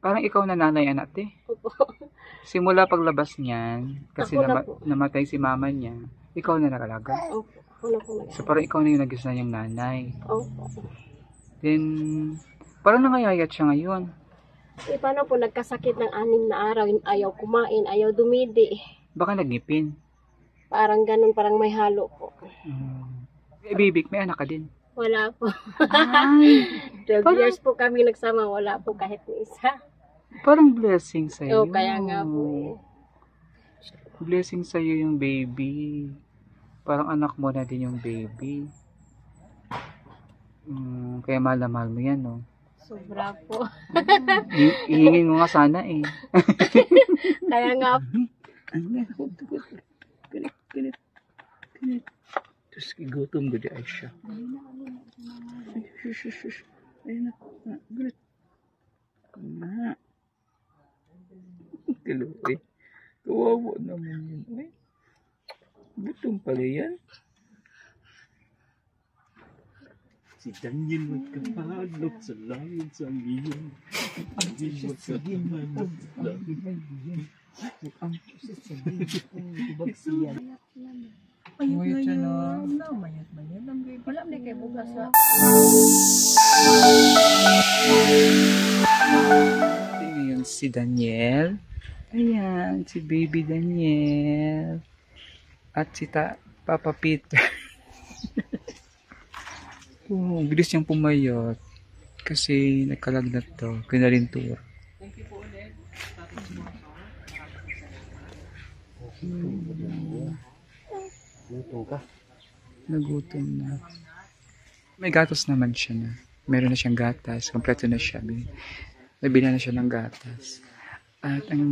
Parang ikaw na nanay anak eh. Opo. Simula paglabas niyan, kasi Ako na po. namatay si mama niya, ikaw na nakalaga. Opo. Ako na po. So parang ikaw na yung naging niyang nanay. Opo. Then, parang nangayayat siya ngayon. Eh, paano po, nagkasakit ng 6 na araw, ayaw kumain, ayaw dumidi. Baka nagngipin. Parang ganun, parang may halo po. Bibig, may anak ka din. Wala po. Ay, 12 years po kami nagsama, wala po kahit ni isa. parang blessing sa'yo. Oo, kaya nga po eh. Blessing sa'yo yung baby. Parang anak mo na din yung baby. Kaya mahal na mahal mo yan, no? Sobra po. Ihingin mo nga sana eh. Kaya nga po. Ganit. Tapos gutom ba di ay siya? Ayun na. Ganit. Na. Kilo eh. Kawawa naman yun. Ay. Gutom pala yan. Si Daniel magkapalot sa langit sa iyon. Hindi magkapalot sa langit. Ang sasabihin ko, ibag siya. Mayat siya na. Mayat. Wala na kayo bukas sa... Ito ngayon si Daniel. Ayan, si baby Daniel. At si Papa Peter. Bilis niyang pumayot. Kasi nagkalagnat to. Kinarintura. Gutom ka? Nagutom na. May gatas naman siya na. Meron na siyang gatas. Kompleto na siya. Nabila na siya ng gatas. At ang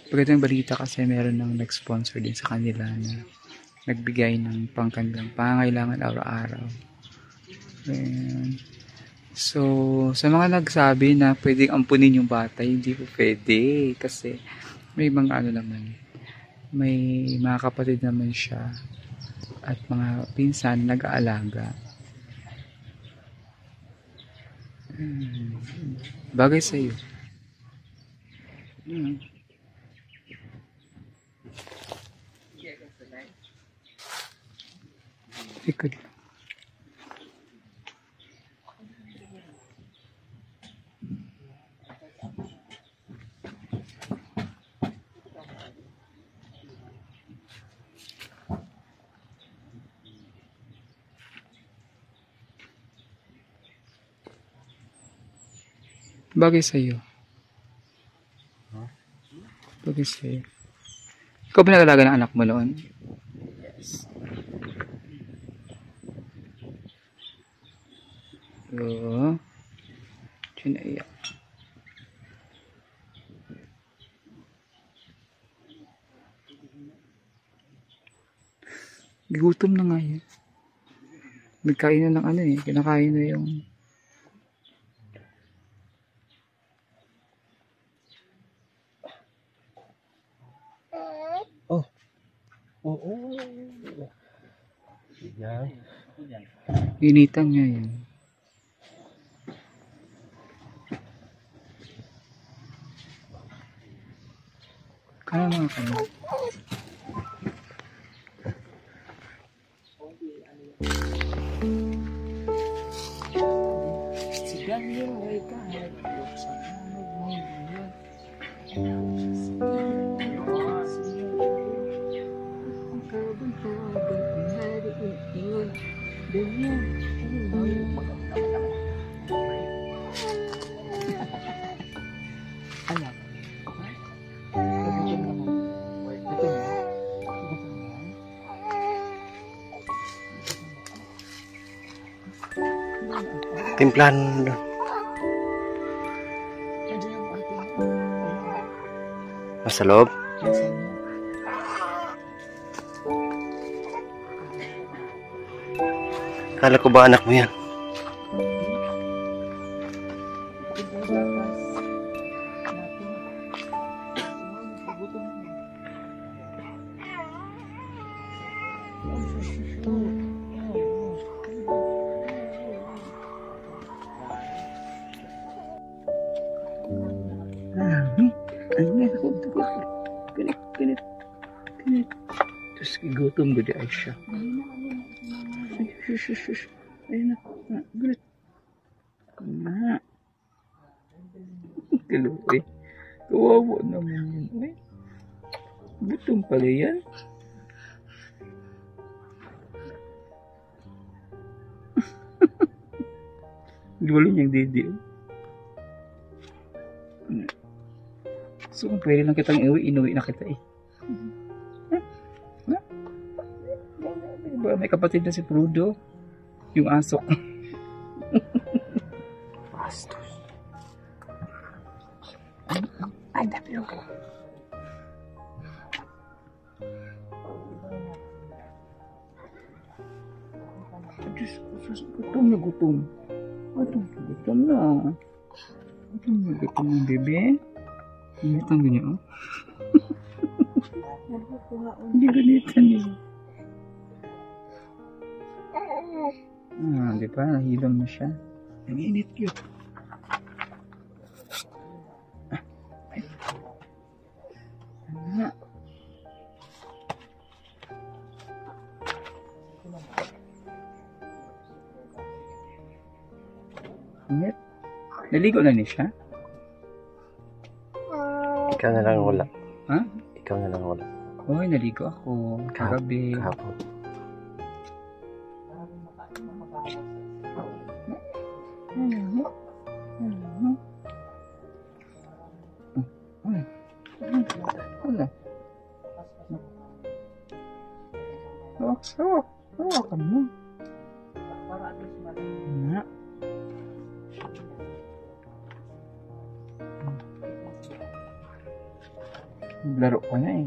pagandang balita kasi meron ng nag-sponsor din sa kanila na nagbigay ng pangkanilang pangangailangan araw-araw. Ayan. So, sa mga nagsabi na pwedeng ampunin yung bata, hindi po pwede. Kasi may mga ano naman, may mga kapatid naman siya at mga pinsan nag-aalaga. Bagay sa'yo. Ikot. Bagay sa'yo. Bagay sa'yo. Ikaw ba nag-alaga ng anak mo noon? Yes. Oo. Chinaiyak. Gutom na nga yun. Nagkain na ng ano eh. Kinakain na yung... Oo. Yan. Initan niya yun. Kaya mga kanya. Si Daniel ay kahit sa kamag mo yun. Ang kabuntagan ay hariin yun. Daniel, ano mo yung magkakatawa? Alam. Gutom naman. Gutom na. Gutom na. Timplahan mo doon. Nasa loob? Kala ko ba anak mo yan? Ayun, ako. Ganit. Tapos gutom gudi ay siya. Ay, shush. Ayun na. Ganit. Na. Kaluwi. Kawawa naman yun. Ay. Gutom pala yan. Gulo niyang didi. So kung pwede lang kitang inuwi na kita eh. Diba, may kapatid na si Prudo. Yung asok. Bastos. Ay, dami ko. Gutom na. Gutom ng bebe. Ganitan ganyan, oh. Hindi ganitan niya. Di ba? Nahilom na siya. Nag-init cute. Init. Naligo na niya siya? Ikaw na lang wala. Ha? Ikaw na lang wala. Hoy, naligo ako. Kagabi. Kahapon. Wala. Hawakan mo. Na. Laro ka na eh.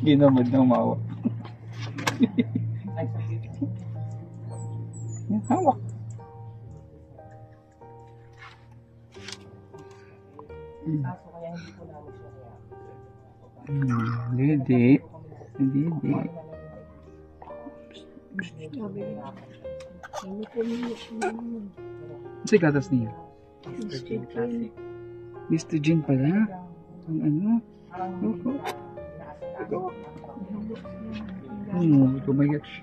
Ginamad ng mawa. Hawak. Didi. Kasi gatas niya. Mr. Jean pala. Ang ano? Oh my gosh.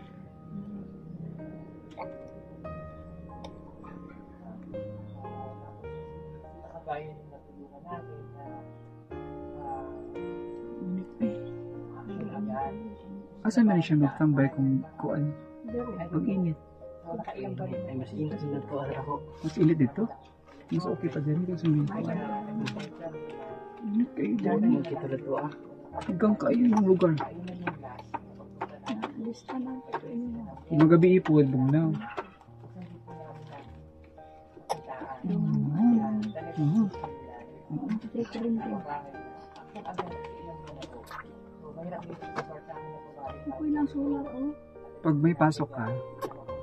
Asa man siya magtambay kung kuan? Pag-init. Ay, mas init na po ako. Mas init dito? Mas okay pa dyan kasi may kuan. Init kayo dyan. Kita na to ah. Hanggang kayo yung lugar. Magabi ipod bugnaw. Pag may pasok ka,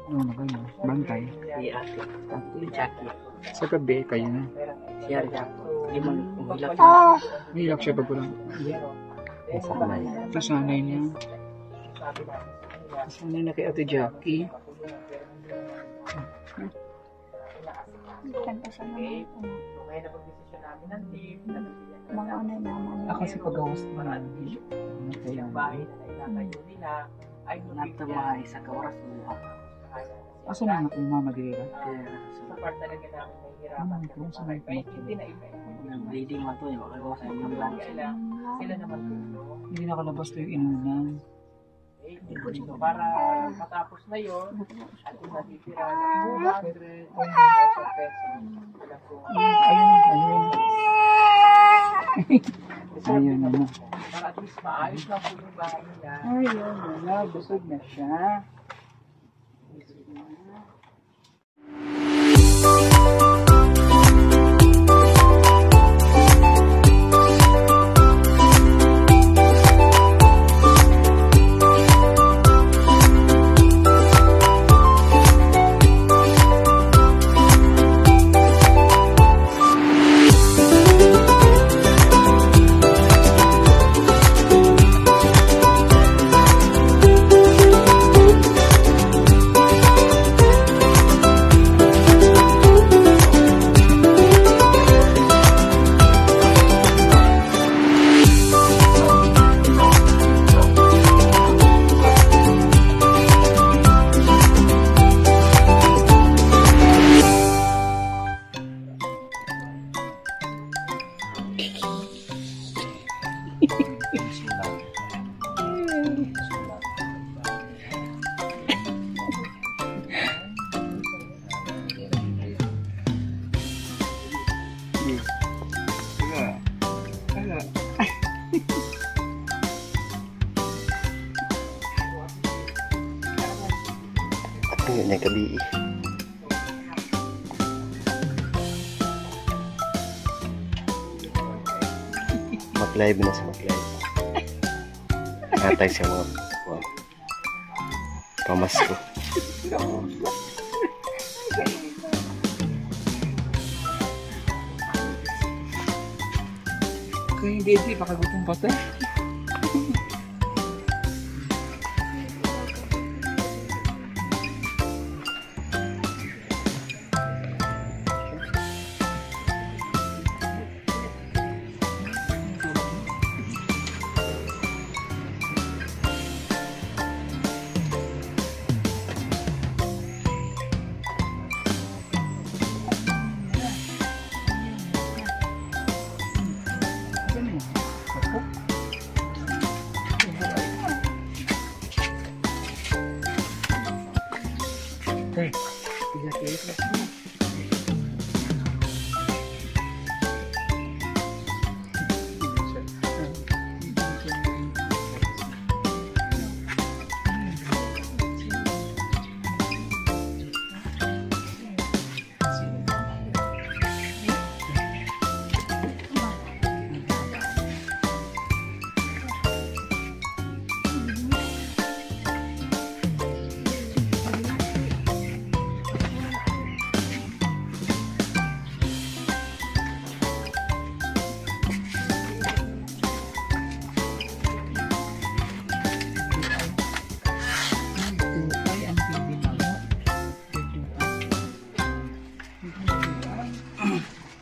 ano na kayo? Bantay. Si ate. Si Jackie. Sa gabi kayo na. Si Jackie. Hindi mo umilap. Hilak siya pag walang. Sa kanay. Kasanay niya. Kasanay na kay Ate Jackie. Mga ano naman. Ako si pagawas naman. Kaya Nata mga isa ka oras mo. asa na ako mama dira? Kung sa may Bleeding man to, yung makagawa sa inyong lunch. hindi na kalabas to yung inunan. Para matapos na yun, at kung natitira Ayun na. para at least maayos na po yung bahay nila. Ayun na, busog na siya. Ayun, nagkabi. Mag-live na sa mag-live. Natay siya mga pamasko. Kaya yung baby, baka gutom pa tayo.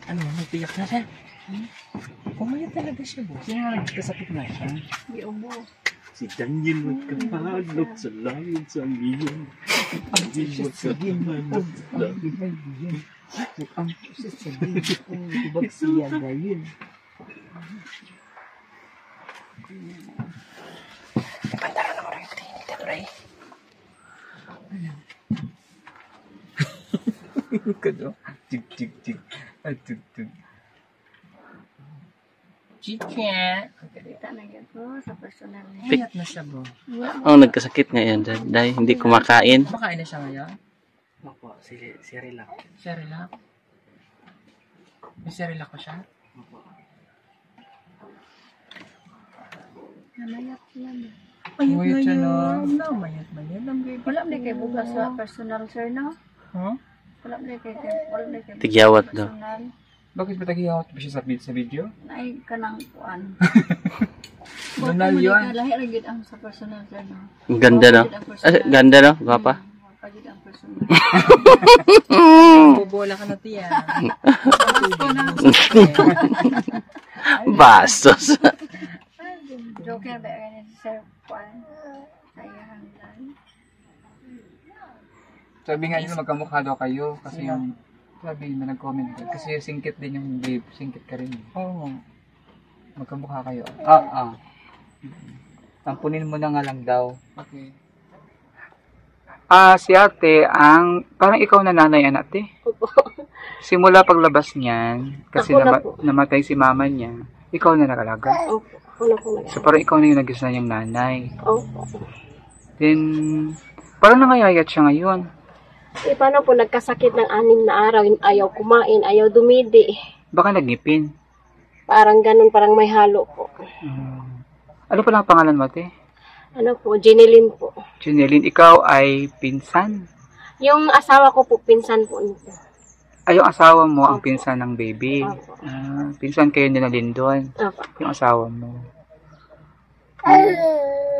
Ano, nagtiyak na siya. Pumayat talaga siya, boss. Sino nga nagkasakit na siya? Si Daniel magkahalok sa langit sa iyon. Daniel magkahalok sa langit. Ang pusit sa dito. Ibag siya gayon. Pantara naman rin ito. Hindi ka rin. Kado. Tig, tig, tig. Ay, tig, tig. Chicha. Kita na yan po sa personal niya. Payat na siya, bo. Nagkasakit ngayon dahil hindi kumakain. Makain na siya ngayon? Opo, si relax. Cerelac. May Cerelac ko siya? Namayat yan. Mayat siya na. Mayat. Ang baby. Wala na kay bugas sa personal, sir, no? Huh? Wala na kay Tigyawat daw. personal. Bakit ba tagihawat ba siya sa video? Ay, kanang kuan. Donal Bakit yun. mo di ka lahi rin ang sa personal, sir, no? Ang ganda no? Ganda no? Gwapa? Pagid ang personal. Bobola ka na tiyan. Bastos. Joke na ba yan, sir, kuan? Sayahan lang. Sabi nga nila magkamukha daw kayo kasi yung sabi na nag-comment doon. Kasi singkit din yung babe, singkit ka rin. Oo. Magkamukha kayo. Tampunin mo na nga lang daw. Okay. Si ate, parang ikaw na nanay ate. Opo. Simula paglabas niyan, kasi Ako na po. namatay si mama niya, ikaw na nakalaga. Opo. Ako na po nag- So parang ikaw na yung nag-isa niyang nanay. Opo. Then, parang nangayayat siya ngayon. Paano po nagkasakit ng 6 na araw, ayaw kumain, ayaw dumidi. Baka nagngipin. Parang ganun, parang may halo po. Ano pala ang pangalan mo, ate? Ano po, Jeneline po. Junelyn, ikaw ay pinsan. Yung asawa ko po, pinsan po nito. Ay, yung asawa mo ang pinsan ng baby. Opo. Pinsan kayo nila Lindon. Opo. Yung asawa mo.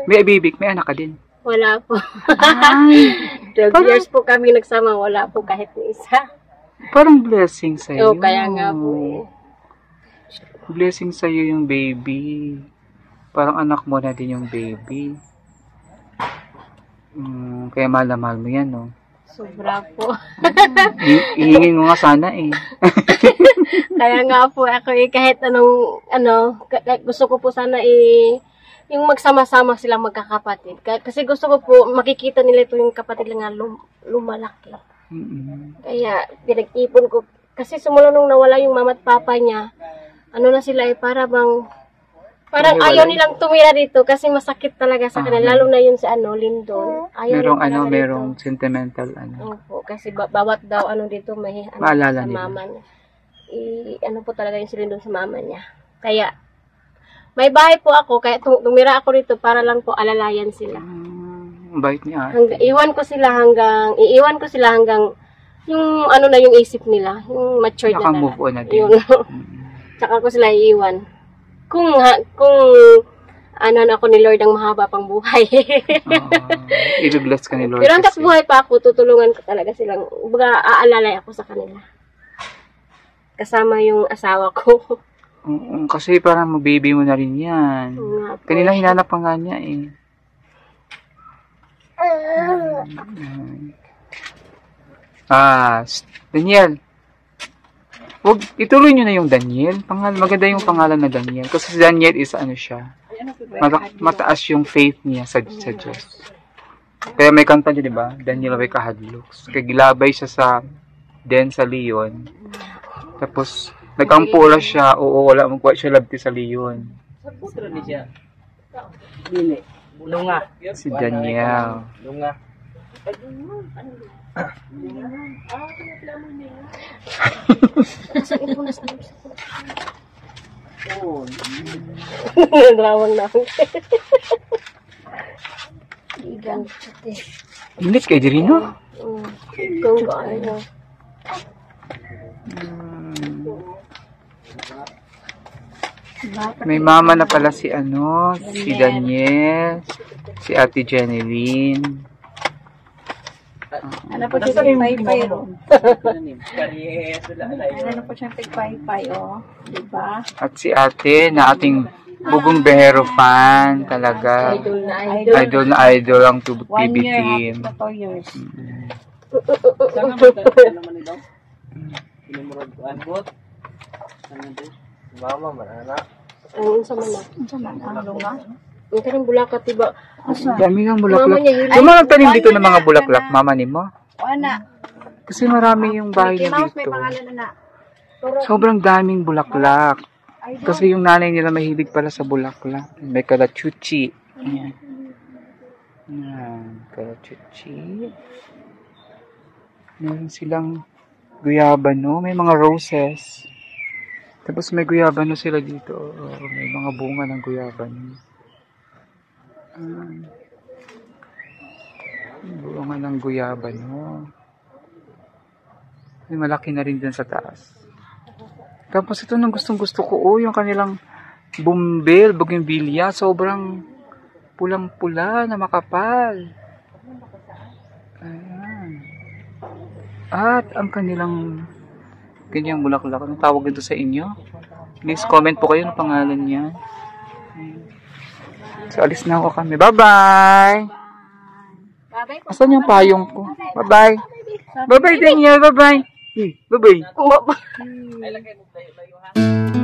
May baby, may anak ka din. Wala po. Ay, 12 years po kami nagsama, wala po kahit ni isa. parang blessing sa'yo. Oo, kaya nga po eh. Blessing sa'yo yung baby. Parang anak mo na din yung baby. Kaya mahal na mahal mo yan, no? Sobra po. Ihingin mo nga sana eh. Kaya nga po ako eh, kahit gusto ko po sana yung magsama-sama silang magkakapatid. Kasi gusto ko po makikita nila ito yung kapatid lang nga lumalaki. Kaya pinag-ipon ko. Kasi sumula nung nawala yung mama at papa niya, na sila para bang Parang Hindi, ayaw wala. nilang tumira dito kasi masakit talaga sa kanila. Lalo na yun sa Lindon. Ayaw Merong nila talaga merong dito. sentimental Opo, kasi bawat daw dito may Maalala sa nila. mama niya. Po talaga yung si Lindon sa mama niya. Kaya, may bahay po ako, kaya tumira ako rito para lang po alalayan sila. Ang bait niya. Iiwan ko sila hanggang yung na yung isip nila, yung matured na Naka-move on na din. Yun. Tsaka ko sila iiwan. Kung ako ni Lord ang mahaba pang buhay. I-bless ka ni Lord. Pero hanggat kasi buhay pa ako, tutulungan ko talaga silang, aalalay ako sa kanila. Kasama yung asawa ko. Kasi parang baby mo na rin yan. Nga po. Kanina hinanap pa nga niya eh. Daniel. Wag, ituloy nyo na yung Daniel. Maganda yung pangalan na Daniel. Kasi si Daniel is siya. Mataas yung faith niya sa Diyos. Kaya may kanta niya, di ba? Daniel way kahadloks. Kaya gilabay siya sa Leon. Tapos, nag-ampura siya. Oo, wala magkuha siya labti sa Leon. Putra ni siya. Dili. Lunga. Si Daniel. Lunga. Drawang na ako. Igang chate. Init kay Dirino? Kung ano. May mama na pala si si Daniel, si Ate Jeneline. Ano po siya tigpay-pay, oh. Karyes. Ano po siya tigpay-pay, oh. Diba? At si ate na ating bugong behero fan talaga. Idol na Idol na idol ang 1 TV year, team. half to 2 years. Saan naman naman ito? Pinumurad ko. Anbot? Saan naman? Mama, manana. Ang sa mana. Ano sa man, ang lunga? Ang karang bulakat, diba? Dami ng Mama bulaklak. niya hilig. Yung mga nagtanim dito ng mga bulaklak, mama ni mo? Wala. Kasi marami yung bahay Mickey niya Mouse, may dito. pangalan na. Sobrang daming bulaklak. Kasi yung nanay nila mahilig pala sa bulaklak. May kalachuchi. Ayan. Ayan, kalachuchi. Meron silang guyabano. May mga roses. Tapos may guyabano sila dito. May mga bunga ng guyabano. Bunga ng guyabano. May malaki na rin dyan sa taas. Tapos ito nang gustong-gusto ko, yung kanilang bougainvillea, sobrang pulang-pula na makapal. Ayan. At ang kanilang ganyang bulaklak. Anong tawag ito sa inyo? Please comment po kayo ng pangalan niya. So, alis na ako kami. Bye-bye! Asan yung payong ko? Bye-bye! Bye-bye, Daniel! Bye-bye! Bye-bye! Kuha pa. Ay, lagay mo tayo.